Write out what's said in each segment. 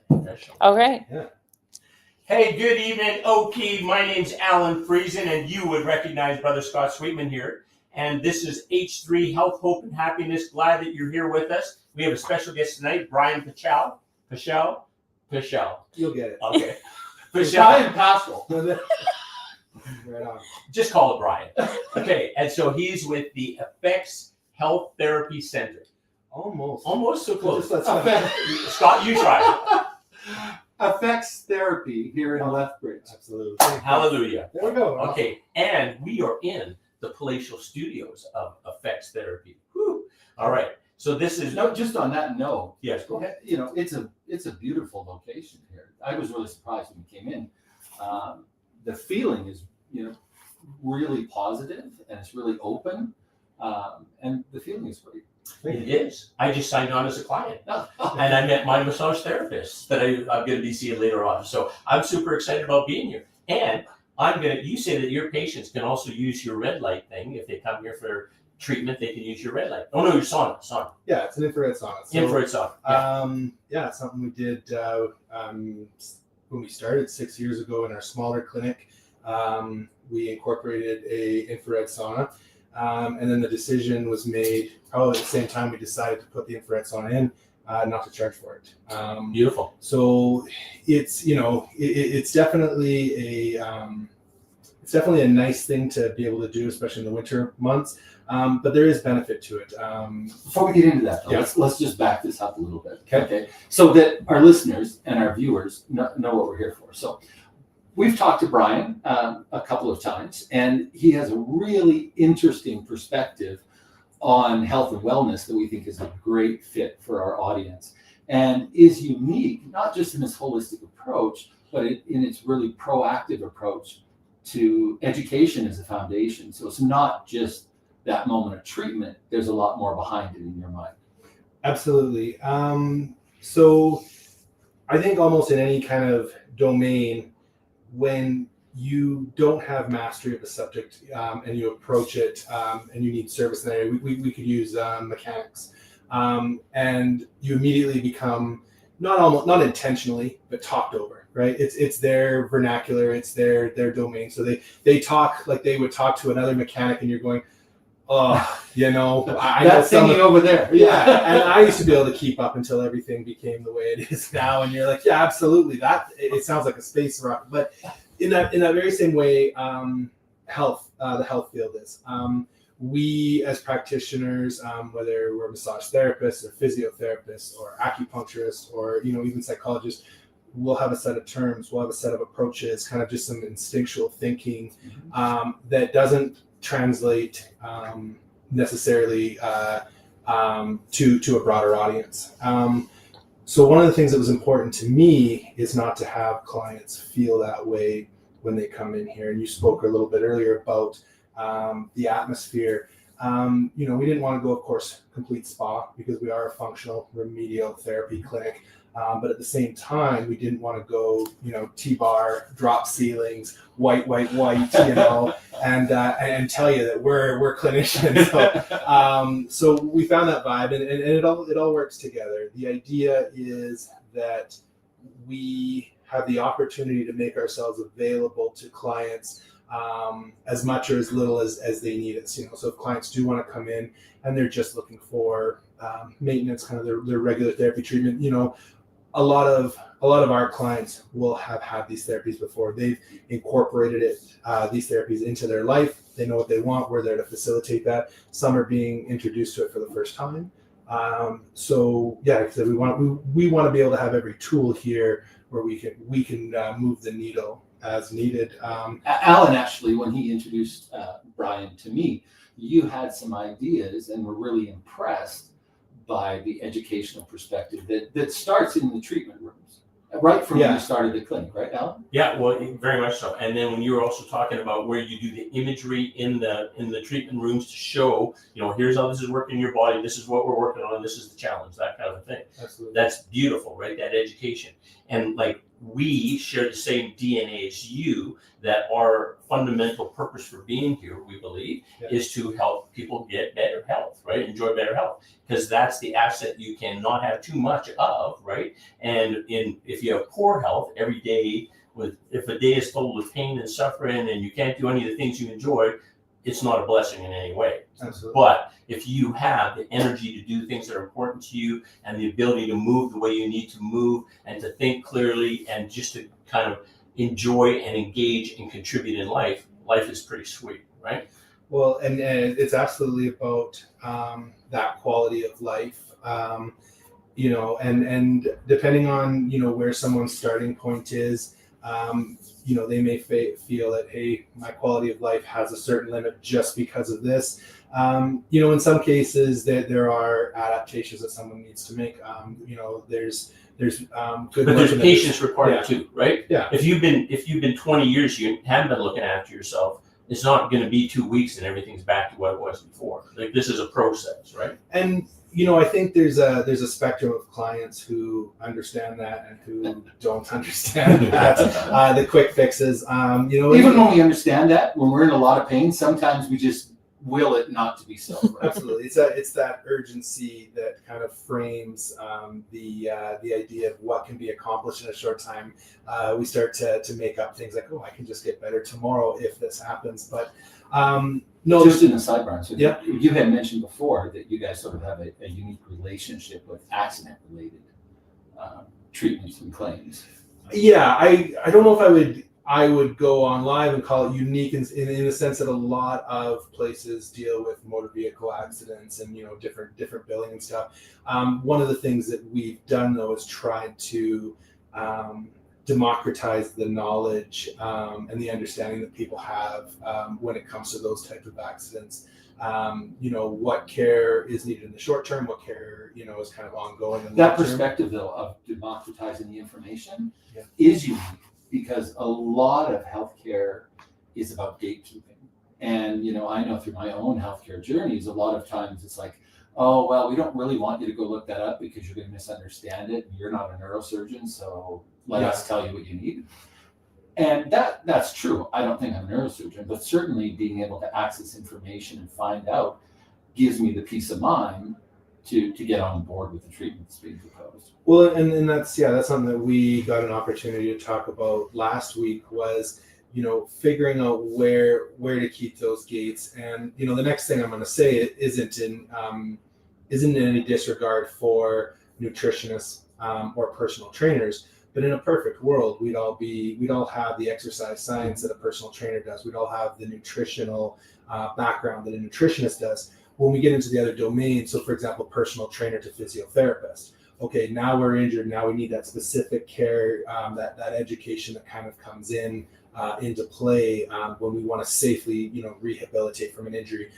Professional. Okay. Yeah. Hey, good evening, Oki. My name's Alan Friesen, and you would recognize Brother Scott Sweetman here. And this is H3 Health, Hope, and Happiness. Glad that you're here with us. We have a special guest tonight, Bryan Pichel. You'll get it. Okay. Brian Paschal. Right on. Just call it Bryan. Okay, and so he's with the Effects Health Therapy Center. Almost so close. Scott, you try it. Affects therapy here in Lethbridge. Absolutely. Hallelujah. There we go. Okay, and we are in the palatial studios of Effects Therapy. Whew. All right, so this is Just on that note, yes. Go ahead. it's a beautiful location here. I was really surprised when we came in. The feeling is really positive, and it's really open, and the feeling is great. It is. I just signed on as a client, and I met my massage therapist that I'm going to be seeing later on. So I'm super excited about being here. And you say that your patients can also use your red light thing. If they come here for treatment, they can use your red light. Oh no, your sauna. Yeah, it's an infrared sauna. So, Infrared sauna. Yeah. It's something we did when we started 6 years ago in our smaller clinic. We incorporated a infrared sauna. And then the decision was made probably at the same time we decided to put the infrared sauna in, not to charge for it. Beautiful. So it's it's definitely a nice thing to be able to do, especially in the winter months. But there is benefit to it. Before we get into that, though, Yeah. let's just back this up a little bit, Okay. So that our listeners and our viewers know what we're here for. So we've talked to Bryan a couple of times, and he has a really interesting perspective on health and wellness that we think is a great fit for our audience, and is unique, not just in its holistic approach, but in its really proactive approach to education as a foundation. So it's not just that moment of treatment. There's a lot more behind it in your mind. Absolutely. So I think almost in any kind of domain, when you don't have mastery of the subject and you approach it and you need service in that area, we could use mechanics. And you immediately become not intentionally, but talked over, right? It's their vernacular, it's their domain. So they talk like they would talk to another mechanic, and you're going, oh, I know That's singing over there. Yeah, and I used to be able to keep up until everything became the way it is now, and you're like, yeah, absolutely. It sounds like a space rock, but in that very same way, the health field is. We as practitioners, whether we're massage therapists or physiotherapists or acupuncturists or even psychologists, we'll have a set of terms, we'll have a set of approaches, kind of just some instinctual thinking that doesn't translate necessarily to a broader audience. So one of the things that was important to me is not to have clients feel that way when they come in here. And you spoke a little bit earlier about the atmosphere. We didn't want to go, of course, complete spa, because we are a functional remedial therapy clinic. But at the same time, we didn't want to go, T-bar, drop ceilings, white, and tell you that we're clinicians. So we found that vibe, and it all works together. The idea is that we have the opportunity to make ourselves available to clients as much or as little as they need it. So if clients do want to come in and they're just looking for maintenance, kind of their regular therapy treatment, a lot of our clients will have had these therapies before. They've incorporated these therapies into their life. They know what they want. We're there to facilitate that. Some are being introduced to it for the first time. So we want to be able to have every tool here where we can move the needle as needed. Alan, actually, when he introduced Bryan to me, you had some ideas and were really impressed by the educational perspective that starts in the treatment rooms, right from when you started the clinic, right, Alan? Yeah, well, very much so. And then when you were also talking about where you do the imagery in the treatment rooms to show, here's how this is working in your body, this is what we're working on, this is the challenge, that kind of thing. Absolutely. That's beautiful, right? That education. And like we share the same DNA as you, that our fundamental purpose for being here, we believe, is to help people get better health, right? Enjoy better health, because that's the asset you cannot have too much of, right? And if you have poor health every day, if a day is filled with pain and suffering and you can't do any of the things you enjoy, it's not a blessing in any way. Absolutely. But if you have the energy to do things that are important to you and the ability to move the way you need to move and to think clearly and just to kind of enjoy and engage and contribute in life, life is pretty sweet, right? Well, and it's absolutely about that quality of life, you know, and depending on, you know, where someone's starting point is, you know, they may feel that, hey, my quality of life has a certain limit just because of this. You know, in some cases there are adaptations that someone needs to make. You know, there's good. But there's patience required Yeah. too, right? Yeah. If you've been 20 years, you haven't been looking after yourself. It's not going to be 2 weeks and everything's back to what it was before. Like, this is a process, right? And you know, I think there's a spectrum of clients who understand that and who don't understand that. The quick fixes, you know, Even when we understand that, when we're in a lot of pain, sometimes we just will it not to be so. Right? Absolutely, it's that urgency that kind of frames the idea of what can be accomplished in a short time. We start to make up things like, oh, I can just get better tomorrow if this happens. But no, just in the sidebar. So yeah. You had mentioned before that you guys sort of have a unique relationship with accident-related treatments and claims. Yeah, I don't know if I would go on live and call it unique in the sense that a lot of places deal with motor vehicle accidents and, you know, different billing and stuff. One of the things that we've done though is try to democratize the knowledge and the understanding that people have when it comes to those types of accidents. You know, what care is needed in the short term, what care, you know, is kind of ongoing. In the That long term. perspective, though, of democratizing the information is unique because a lot of healthcare is about gatekeeping. And, you know, I know through my own healthcare journeys, a lot of times it's like, oh, well, we don't really want you to go look that up because you're going to misunderstand it. You're not a neurosurgeon, so let us tell you what you need. And that's true. I don't think I'm a neurosurgeon, but certainly being able to access information and find out gives me the peace of mind to get on board with the treatments being proposed. Well, and that's something that we got an opportunity to talk about last week was, you know, figuring out where to keep those gates. And, you know, the next thing I'm going to say isn't in any disregard for nutritionists or personal trainers. But in a perfect world, we'd all have the exercise science that a personal trainer does. We'd all have the nutritional background that a nutritionist does. When we get into the other domains, so for example, personal trainer to physiotherapist. Okay, now we're injured. Now we need that specific care, that education that kind of comes into play when we want to safely, you know, rehabilitate from an injury.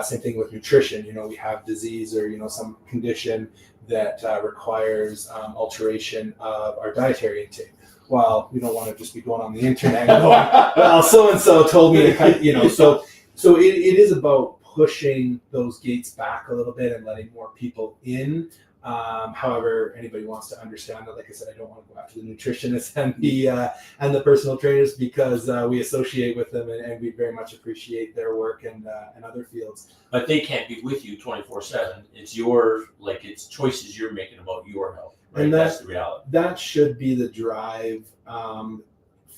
Same thing with nutrition. You know, we have disease or, you know, some condition that requires alteration of our dietary intake. Well, we don't want to just be going on the internet and going, well, so-and-so told me to cut, you know, so it is about pushing those gates back a little bit and letting more people in. However, anybody wants to understand that, like I said, I don't want to go after the nutritionists and the personal trainers because we associate with them and we very much appreciate their work and other fields. But they can't be with you 24/7. It's it's choices you're making about your health. Right? And that's the reality. That should be the drive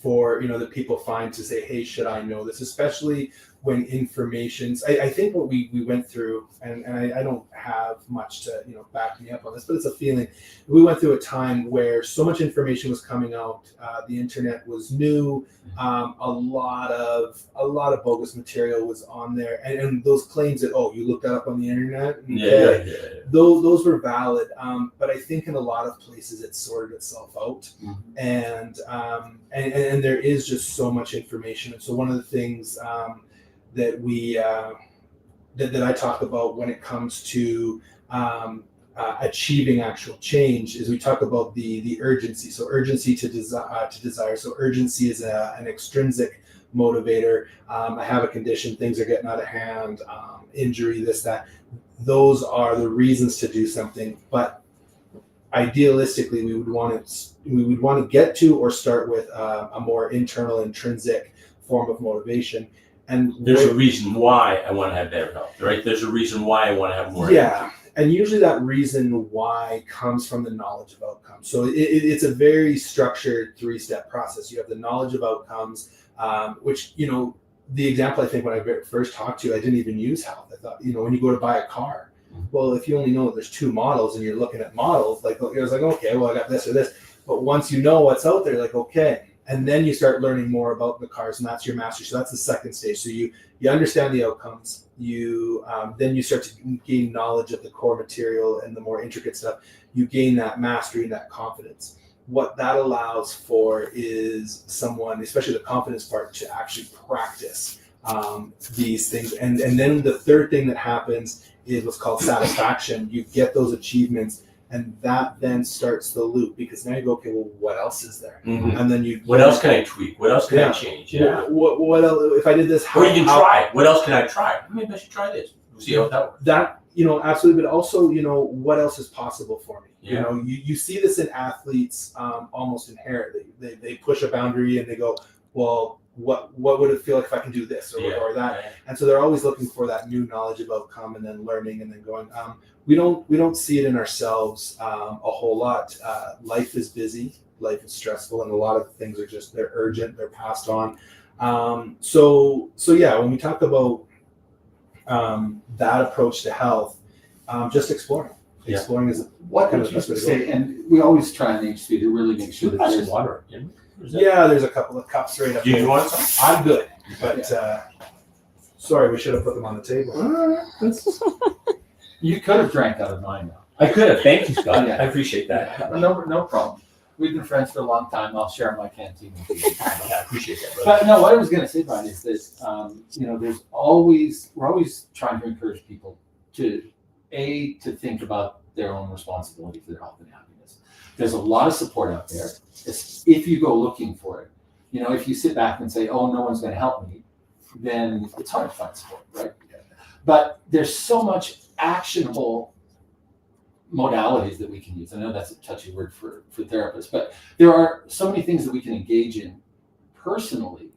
for, you know, that people find to say, hey, should I know this? Especially when information's, I think what we went through, and I don't have much to, you know, back me up on this, but it's a feeling. We went through a time where so much information was coming out. The internet was new. A lot of bogus material was on there, and those claims that, oh, you looked that up on the internet. Yeah. Those were valid. But I think in a lot of places it sorted itself out, and there is just so much information. And so one of the things that we that I talk about when it comes to achieving actual change is we talk about the urgency. So urgency to desire. So urgency is an extrinsic motivator. I have a condition, things are getting out of hand, injury, this, that. Those are the reasons to do something. But idealistically we would want to get to or start with a more internal, intrinsic form of motivation. And There's a reason why I want to have better health, right? There's a reason why I want to have more yeah. And usually that reason why comes from the knowledge of outcomes. So it's a very structured 3-step process. You have the knowledge of outcomes, which, the example I think when I first talked to you, I didn't even use health. I thought, when you go to buy a car, well, if you only know that there's 2 models and you're looking at models, like, it was like, okay, well, I got this or this. But once you know what's out there, like, okay. And then you start learning more about the cars, and that's your mastery. So that's the second stage. So you understand the outcomes. Then you start to gain knowledge of the core material and the more intricate stuff. You gain that mastery and that confidence. What that allows for is someone, especially the confidence part, to actually practice these things. And then the third thing that happens is what's called satisfaction. You get those achievements, and that then starts the loop, because now you go, okay, well, what else is there? Mm-hmm. And then what else can I tweak? What else can I change? Yeah. What else, if I did this? Or you can try. What else can I try? Maybe I should try this. We'll see how that works. That, absolutely. But also, what else is possible for me? Yeah. You see this in athletes almost inherently. They push a boundary and they go, well, what would it feel like if I can do this or that? Yeah. And so they're always looking for that new knowledge of outcome, and then learning, and then going. We don't see it in ourselves a whole lot. Life is busy, life is stressful, and a lot of things are they're urgent, they're passed on. So yeah, when we talk about that approach to health, just exploring. Yeah. Exploring is what would you say? And we always try on HSP to really make sure that There's there's water. Yeah, there's a couple of cups right up Do there. you want some? I'm good, but sorry, we should have put them on the table. You could have drank out of mine now. I could have. Thank you, Scott. Yeah. I appreciate that. No problem. We've been friends for a long time. I'll share my canteen with you. I appreciate that, brother. But no, what I was going to say, Bryan, is that we're always trying to encourage people to think about their own responsibility for their health and happiness. There's a lot of support out there. If you go looking for it, if you sit back and say, "Oh, no one's going to help me," then it's hard to find support, right? But there's so much actionable modalities that we can use. I know that's a touchy word for therapists, but there are so many things that we can engage in personally,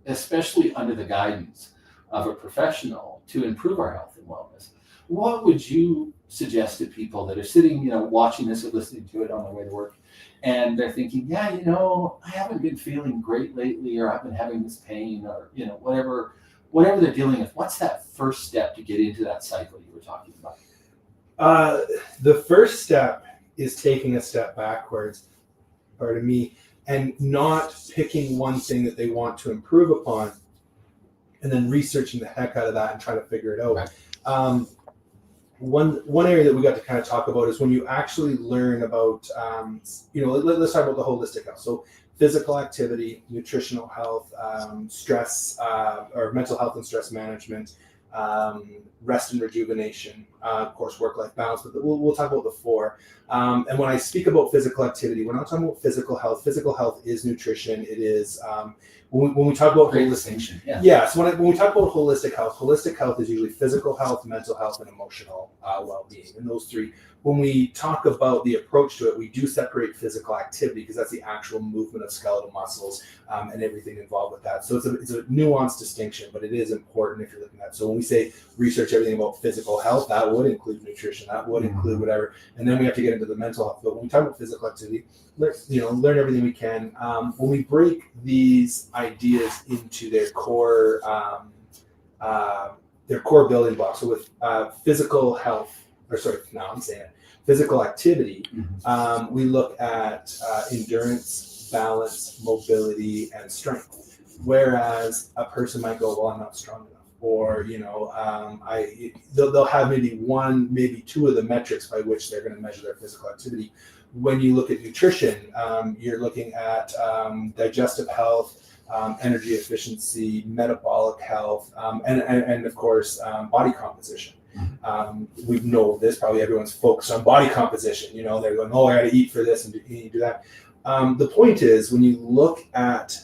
especially under the guidance of a professional, to improve our health and wellness. What would you suggest to people that are sitting, watching this or listening to it on their way to work, and they're thinking, yeah, I haven't been feeling great lately, or I've been having this pain, or whatever they're dealing with? What's that first step to get into that cycle you were talking about? The first step is taking a step backwards, pardon me, and not picking one thing that they want to improve upon, and then researching the heck out of that and trying to figure it out. Right. One area that we got to kind of talk about is when you actually learn about, let's talk about the holistic health. So physical activity, nutritional health, stress, or mental health and stress management, rest and rejuvenation, of course, work-life balance, but we'll talk about the 4. And when I speak about physical activity, we're not talking about physical health. Physical health is nutrition. It is, when we talk about Great holistic, distinction. yeah. So when we talk about holistic health is usually physical health, mental health, and emotional well-being. And those 3. When we talk about the approach to it, we do separate physical activity, because that's the actual movement of skeletal muscles and everything involved with that. So it's a nuanced distinction, but it is important if you're looking at it. So when we say research everything about physical health, that would include nutrition, that would include whatever. And then we have to get into the mental health. But when we talk about physical activity, learn everything we can. When we break these ideas into their core building blocks, so with physical health, physical activity, we look at endurance, balance, mobility, and strength. Whereas a person might go, well, I'm not strong enough, or they'll have maybe 1, maybe 2 of the metrics by which they're going to measure their physical activity. When you look at nutrition, you're looking at digestive health, energy efficiency, metabolic health, and of course, body composition. We know this, probably everyone's focused on body composition. They're going, oh, I got to eat for this and do that. The point is, when you look at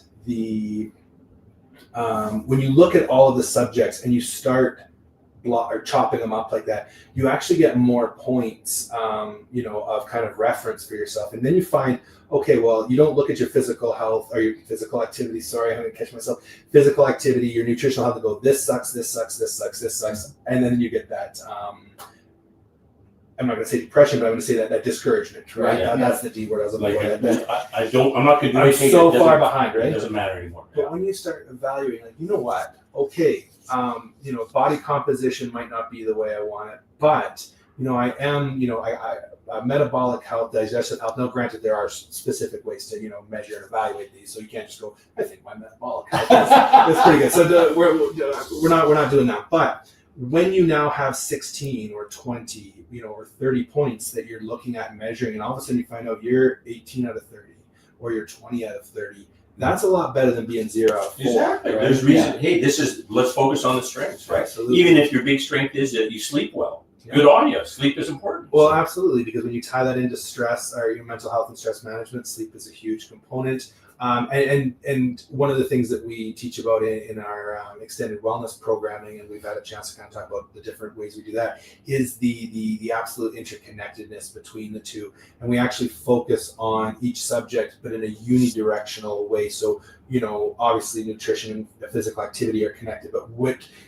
all of the subjects and you start block or chopping them up like that, you actually get more points, of kind of reference for yourself. And then you find, okay, well, you don't look at your physical health or your physical activity. Sorry, I'm going to catch myself. Physical activity, your nutritional health, to go, this sucks, this sucks, this sucks, this sucks. And then you get that, I'm not going to say depression, but I'm going to say that discouragement, right? Yeah. That's the D word I was looking for. I'm not going to do I'm anything. so that far behind, right? It doesn't matter anymore. But when you start evaluating, like, you know what? Okay, body composition might not be the way I want it, but I am, metabolic health, digestive health. Now, granted, there are specific ways to, measure and evaluate these, so you can't just go, I think my metabolic health is pretty good. So we're not doing that. But when you now have 16 or 20, or 30 points that you're looking at and measuring, and all of a sudden you find out you're 18 out of 30 or you're 20 out of 30. That's a lot better than being 0 out of 4. Exactly. Right? There's reason. Hey, let's focus on the strengths, right? Absolutely. Even if your big strength is that you sleep well. Yeah. Good on you. Sleep is important. Well, absolutely, because when you tie that into stress or your mental health and stress management, sleep is a huge component. And one of the things that we teach about in our extended wellness programming, and we've had a chance to kind of talk about the different ways we do that, is the absolute interconnectedness between the two. And we actually focus on each subject, but in a unidirectional way. So, obviously nutrition and physical activity are connected, but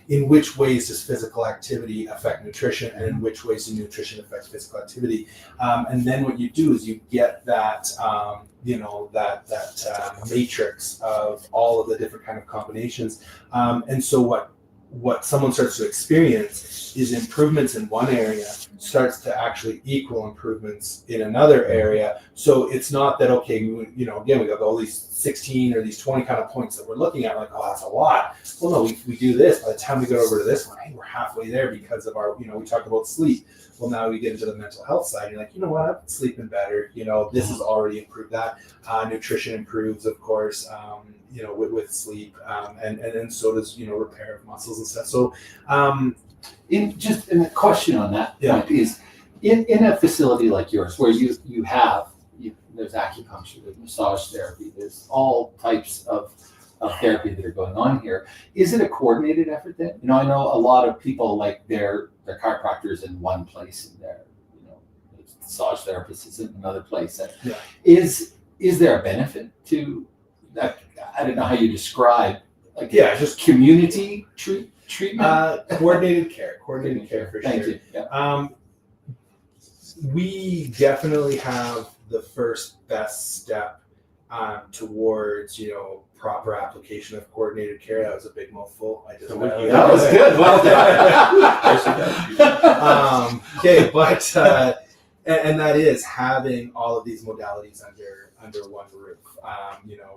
in which ways does physical activity affect nutrition, and in which ways does nutrition affect physical activity? And then what you do is you get that, matrix of all of the different kind of combinations. And so what someone starts to experience is improvements in one area starts to actually equal improvements in another area. So it's not that, okay, again, we got all these 16 or these 20 kind of points that we're looking at, like, oh, that's a lot. Well, no, we do this. By the time we go over to this one, hey, we're halfway there because of our, we talked about sleep. Well, now we get into the mental health side. You're like, you know what, I've been sleeping better. This has already improved that. Nutrition improves, of course, with sleep. And so does, repair of muscles and stuff. So, in a question on that point is, in a facility like yours, where you have there's acupuncture, there's massage therapy, there's all types of therapy that are going on here. Is it a coordinated effort then? I know a lot of people, like their chiropractors in one place, and their massage therapist is in another place. And is there a benefit to that? I don't know how you describe, just community treatment. Coordinated care for sure. Thank you. Yeah. We definitely have the first best step towards proper application of coordinated care. That was a big mouthful. I just that was good. Well done. Okay, but and that is having all of these modalities under one roof.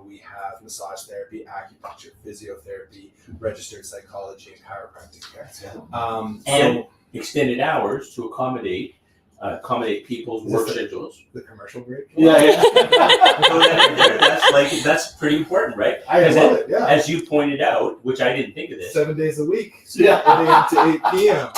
We have massage therapy, acupuncture, physiotherapy, registered psychology, and chiropractic care. And extended hours to accommodate people's work schedules. The commercial break. Yeah. That's pretty important, right? I love it. Yeah. As you pointed out, which I didn't think of this. 7 days a week. Yeah. 8 a.m. to 8 p.m.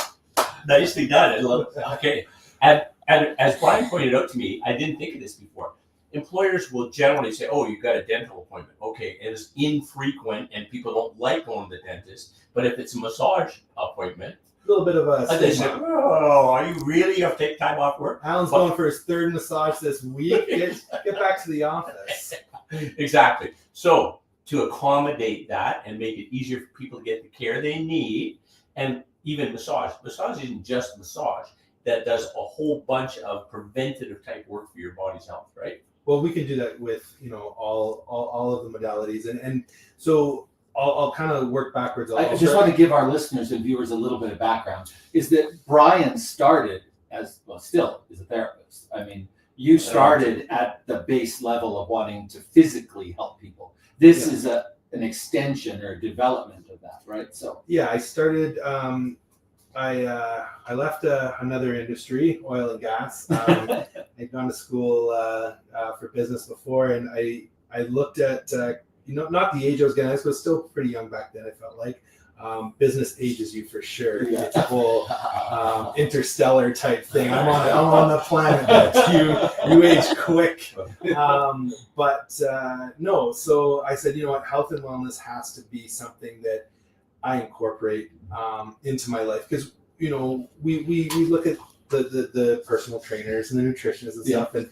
Nicely done. I love it. Okay. And as Bryan pointed out to me, I didn't think of this before. Employers will generally say, oh, you've got a dental appointment. Okay, it is infrequent and people don't like going to the dentist. But if it's a massage appointment, A little bit of a they say, oh, are you really? You have to take time off work? Alan's going for his third massage this week. Get back to the office. Exactly. So to accommodate that and make it easier for people to get the care they need, and even massage. Massage isn't just massage. That does a whole bunch of preventative type work for your body's health, right? Well, we can do that with all of the modalities, and so I'll kind of work backwards. I just want to give our listeners and viewers a little bit of background. Is that Bryan started still is a therapist. I mean, you started at the base level of wanting to physically help people. This is an extension or development of that, right? So I started. I left another industry, oil and gas. I'd gone to school for business before, and I looked at not the age I was getting. I was still pretty young back then. I felt like business ages you for sure. Yeah. It's a whole interstellar type thing. I'm on the planet, but you age quick. No. So I said, health and wellness has to be something that I incorporate into my life, because we look at the personal trainers and the nutritionists and stuff, and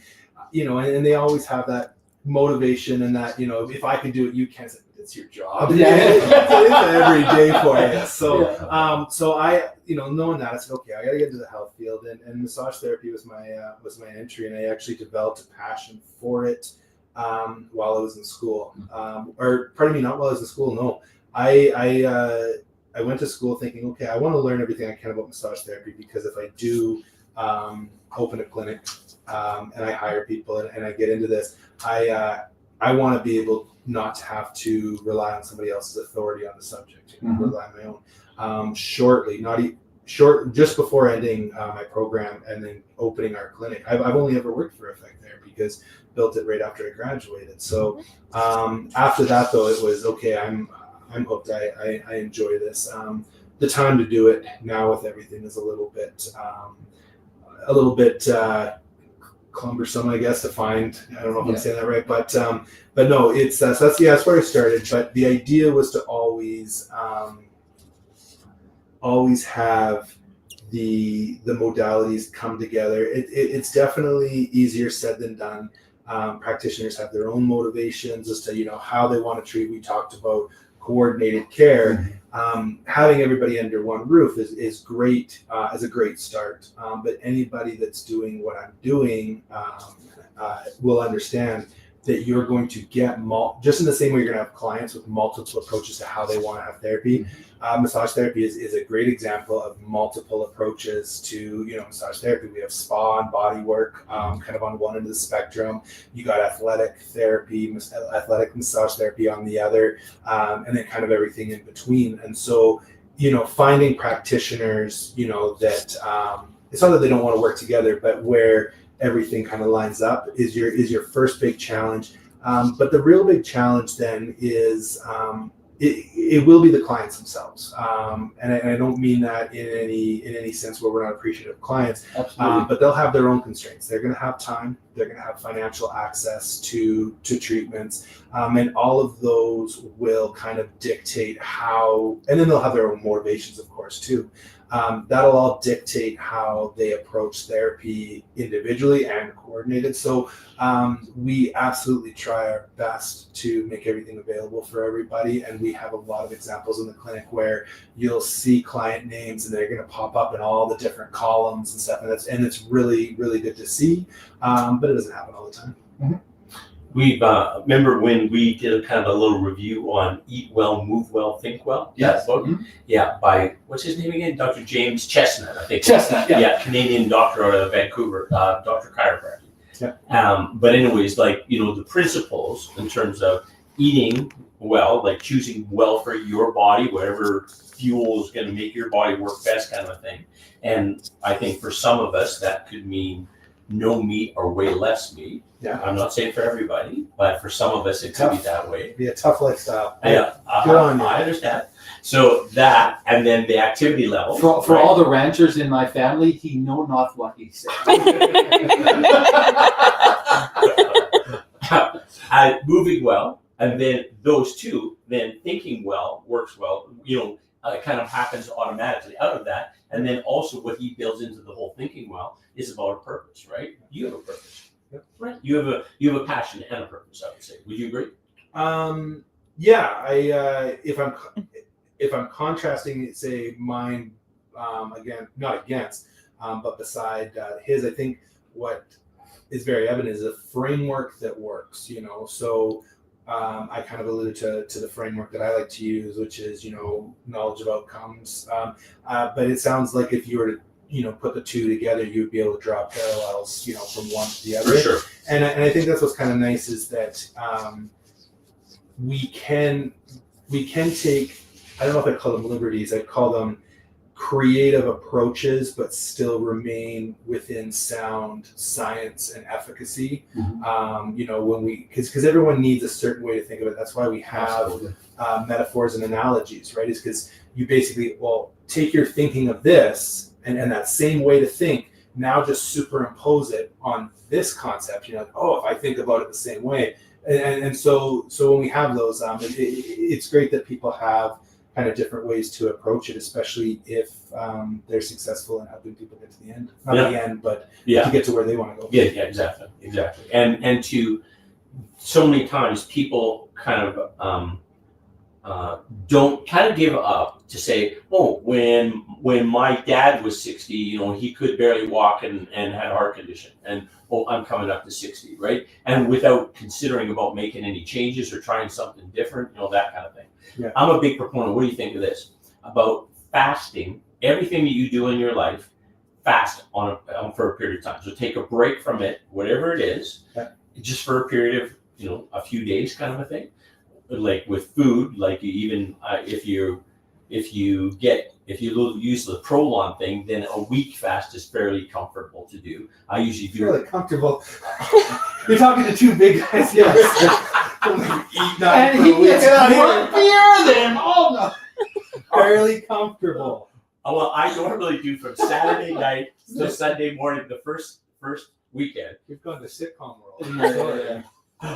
and they always have that motivation and that if I can do it, you can. It's your job. Yeah. It's every day for you. So so I knowing that, I said, okay, I got to get into the health field, and massage therapy was my entry, and I actually developed a passion for it while I was in school. Or pardon me, not while I was in school. No, I went to school thinking, okay, I want to learn everything I can about massage therapy, because if I do open a clinic and I hire people and I get into this, I want to be able not to have to rely on somebody else's authority on the subject, rely on my own. Just before ending my program and then opening our clinic, I've only ever worked for Effect Therapy, because built it right after I graduated. So after that, though, it was okay. I'm hooked. I enjoy this. The time to do it now with everything is a little bit cumbersome, I guess, to find. I don't know if I'm saying that right, but no, it's that's where I started. But the idea was to always have the modalities come together. It's definitely easier said than done. Practitioners have their own motivations as to how they want to treat. We talked about coordinated care. Having everybody under one roof is great, as a great start. But anybody that's doing what I'm doing will understand that you're going to get just in the same way you're going to have clients with multiple approaches to how they want to have therapy. Massage therapy is a great example of multiple approaches to massage therapy. We have spa and body work kind of on one end of the spectrum. You got athletic therapy, athletic massage therapy on the other, and then kind of everything in between. And so finding practitioners that it's not that they don't want to work together, but where everything kind of lines up is your first big challenge. But the real big challenge then is it will be the clients themselves. And I don't mean that in any sense where we're not appreciative of clients. Absolutely. But they'll have their own constraints. They're going to have time. They're going to have financial access to treatments. And all of those will kind of dictate how, and then they'll have their own motivations, of course, too. That'll all dictate how they approach therapy individually and coordinated. So we absolutely try our best to make everything available for everybody. And we have a lot of examples in the clinic where you'll see client names and they're going to pop up in all the different columns and stuff. And it's really, really good to see. But it doesn't happen all the time. Mm-hmm. We remember when we did a kind of a little review on Eat Well, Move Well, Think Well. Yes. That book. Mm-hmm. Yeah, by what's his name again? Dr. James Chestnut, I think. Chestnut, yeah. Yeah, Canadian doctor out of Vancouver, Dr. Chiropractic. Yeah. But anyways, the principles in terms of eating well, like choosing well for your body, whatever fuel is going to make your body work best, kind of a thing. And I think for some of us that could mean no meat or way less meat. Yeah. I'm not saying for everybody, but for some of us it could be that way. It'd be a tough lifestyle. Yeah, Good on you. I understand. So that, and then the activity level. For all the ranchers in my family, he know not what he said. Moving well, and then those two, then thinking well works well. It kind of happens automatically out of that. And then also what he builds into the whole thinking well is about a purpose, right? You have a purpose, right? You have a passion and a purpose, I would say. Would you agree? Yeah. If I'm contrasting, say, mine, again, not against, but beside his, I think what is very evident is a framework that works. So I kind of alluded to the framework that I like to use, which is knowledge of outcomes. But it sounds like if you were to put the two together, you'd be able to draw parallels from one to the other. For sure. And I think that's what's kind of nice is that we can take, I don't know if I call them liberties, I'd call them creative approaches, but still remain within sound science and efficacy. Mm-hmm. When because everyone needs a certain way to think of it. That's why we have metaphors and analogies, right? Is because you basically, take your thinking of this and that same way to think, now just superimpose it on this concept. If I think about it the same way. And so when we have those, it's great that people have kind of different ways to approach it, especially if they're successful in helping people get to the end. Not the end, but to get to where they want to go. Yeah, exactly. And to so many times people kind of don't kind of give up to say, oh, when my dad was 60, he could barely walk and had a heart condition, and oh, I'm coming up to 60, right? And without considering about making any changes or trying something different, that kind of thing. Yeah. I'm a big proponent. What do you think of this? About fasting, everything that you do in your life, fast for a period of time. So take a break from it, whatever it is, just for a period of, a few days kind of a thing. Like with food, like even if you use the Prolon thing, then a week fast is fairly comfortable to do. I usually do. Fairly comfortable. You're talking to two big guys. Yes. And he gets one beer then. Oh no. Fairly comfortable. Well, I normally do from Saturday night to Sunday morning, the first weekend. We've gone to sitcom world. Yeah.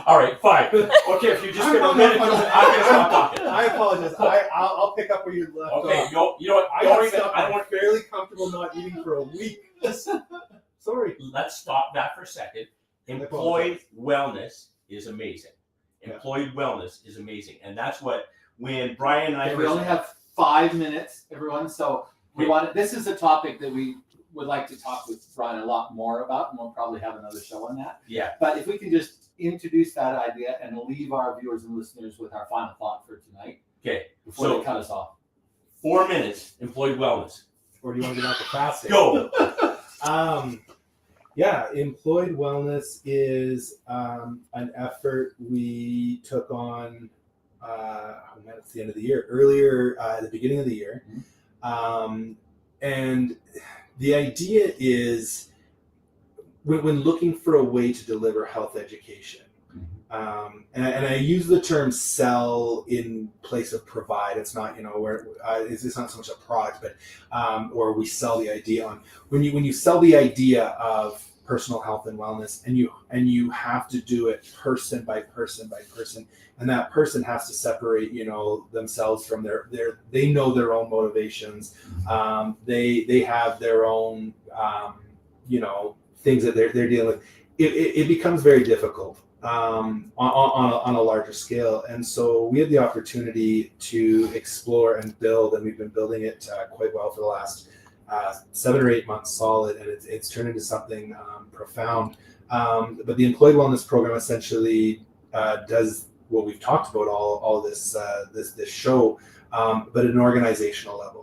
All right, fine. Okay, if you're just going to minute, I'm going to stop talking. I apologize. I'll pick up where you left Okay, off. you know what? I don't fairly comfortable not eating for a week. Sorry. Let's stop that for a second. Employed wellness is amazing. Employed wellness is amazing, and that's what when Bryan and I. We only have 5 minutes, everyone. So this is a topic that we would like to talk with Bryan a lot more about, and we'll probably have another show on that. Yeah. But if we can just introduce that idea and leave our viewers and listeners with our final thought for tonight. Okay. Before they cut us off. 4 minutes, employed wellness. Or do you want to get out the fasting? Go. Employed wellness is an effort we took on. It's the end of the year. Earlier, at the beginning of the year, and the idea is when looking for a way to deliver health education, and I use the term sell in place of provide. It's not, where it's not so much a product, but or we sell the idea on when you sell the idea of personal health and wellness, and you have to do it person by person by person, and that person has to separate themselves from they know their own motivations, they have their own things that they're dealing with. It becomes very difficult on a larger scale, and so we had the opportunity to explore and build, and we've been building it quite well for the last 7 or 8 months solid, and it's turned into something profound. But the Employed Wellness Program essentially does what we've talked about all this show, but at an organizational level.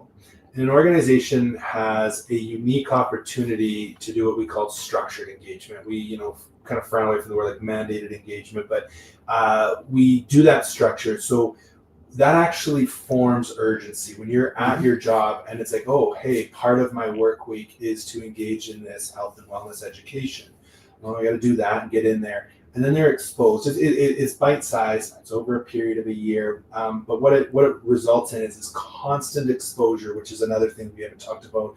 And an organization has a unique opportunity to do what we call structured engagement. We kind of frown away from the word like mandated engagement, but we do that structured. So that actually forms urgency when you're at your job and it's like, oh, hey, part of my work week is to engage in this health and wellness education. Well, I got to do that and get in there. And then they're exposed. It's bite-sized. It's over a period of a year. But what it results in is this constant exposure, which is another thing we haven't talked about,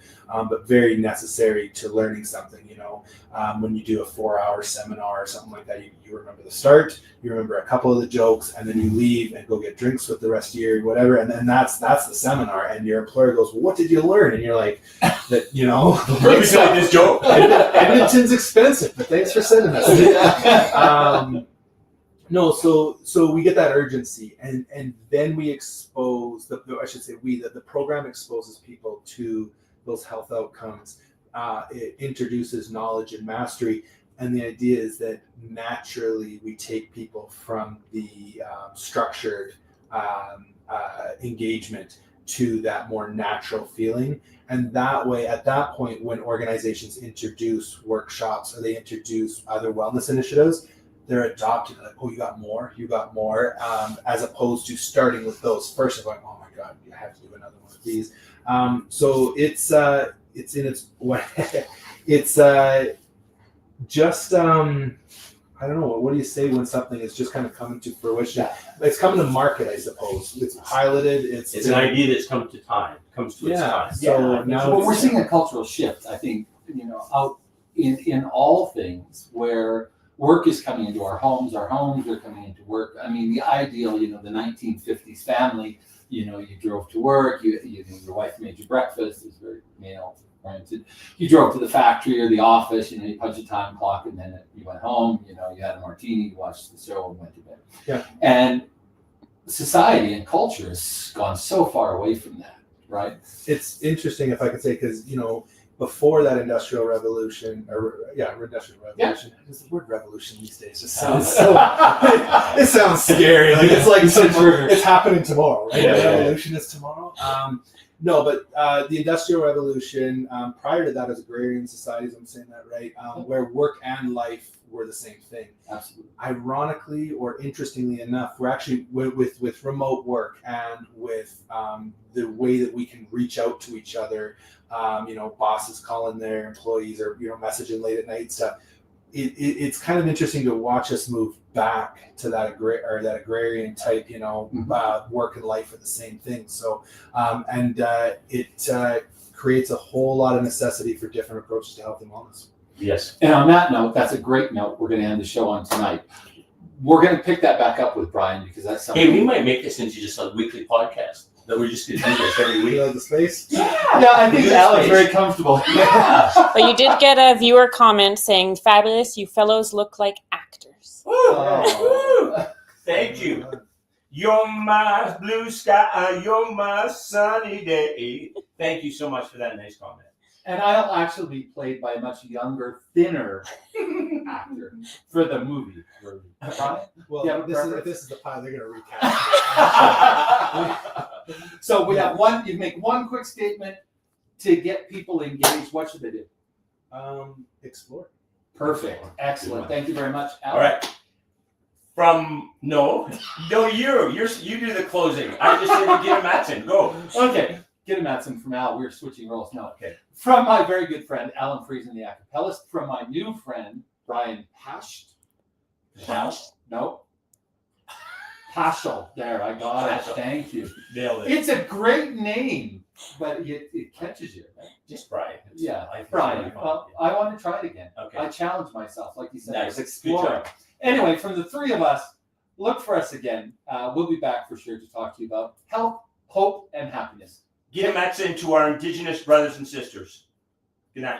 but very necessary to learning something. When you do a 4-hour seminar or something like that, you remember the start, you remember a couple of the jokes, and then you leave and go get drinks with the rest of your whatever. And then that's the seminar. And your employer goes, well, what did you learn? And you're like, that, Let me tell you this joke. Edmonton's expensive, but thanks for sending us. No, so we get that urgency, and then we expose the program exposes people to those health outcomes. It introduces knowledge and mastery, and the idea is that naturally we take people from the structured engagement to that more natural feeling. And that way, at that point, when organizations introduce workshops or they introduce other wellness initiatives, they're adopted. Like, oh, you got more, as opposed to starting with those first and going, oh my God, you have to do another one of these. So it's in its way, it's just I don't know. What do you say when something is just kind of coming to fruition? Yeah. It's coming to market, I suppose. It's piloted. It's an idea that's comes to its time. So now we're seeing a cultural shift, I think, out in all things where work is coming into our homes are coming into work. I mean, the ideal, the 1950s family You know, you drove to work. Your wife made you breakfast. It was very male oriented. You drove to the factory or the office. You know, you punched a time clock, and then you went home. You know, you had a martini, you watched the show, and went to bed. Yeah. And society and culture has gone so far away from that, right? It's interesting, if I could say, because before that industrial revolution, industrial revolution. Because the word revolution these days just sounds so. It sounds scary. Like it's happening tomorrow, right? Yeah, The yeah, revolution is tomorrow. No, but the industrial revolution. Prior to that, as agrarian societies, I'm saying that right, where work and life were the same thing. Absolutely. Ironically, or interestingly enough, we're actually with remote work and with the way that we can reach out to each other. Bosses calling their employees or messaging late at night stuff. It's kind of interesting to watch us move back to that agrarian type, work and life are the same thing. So, it creates a whole lot of necessity for different approaches to health and wellness. Yes. And on that note, that's a great note. We're going to end the show on tonight. We're going to pick that back up with Bryan because that's something. Hey, we might make this into just a weekly podcast that we're just going to do this every week. The space. Yeah, I think Alan's very comfortable. Yeah. But you did get a viewer comment saying, "Fabulous, you fellows look like actors." Woo! Thank you. You're my blue sky, you're my sunny day. Thank you so much for that nice comment. And I'll actually be played by a much younger, thinner actor for the movie. Bryan? Well, Yeah, if this is the pilot, they're going to recast it. So we have one. You make one quick statement to get people engaged. What should they do? Explore. Perfect. Excellent. Thank you very much, Alan. All right. You do the closing. I just said to get him Matson. Go. Okay. Get a Matson from Al. We're switching roles now. Okay. From my very good friend, Alan Friesen, the acapellist. From my new friend, Bryan Pasht. No. Paschal. There, I got Paschal. it. Thank you. Nailed it. It's a great name, but it catches you. Right? Just Bryan. Yeah, I think Bryan. it's really Well, fun. I want to try it again. Okay. I challenge myself, like you said. Nice. I was Good exploring. job. Anyway, from the three of us, look for us again. We'll be back for sure to talk to you about health, hope, and happiness. Get him Matson to our Indigenous brothers and sisters. Good night.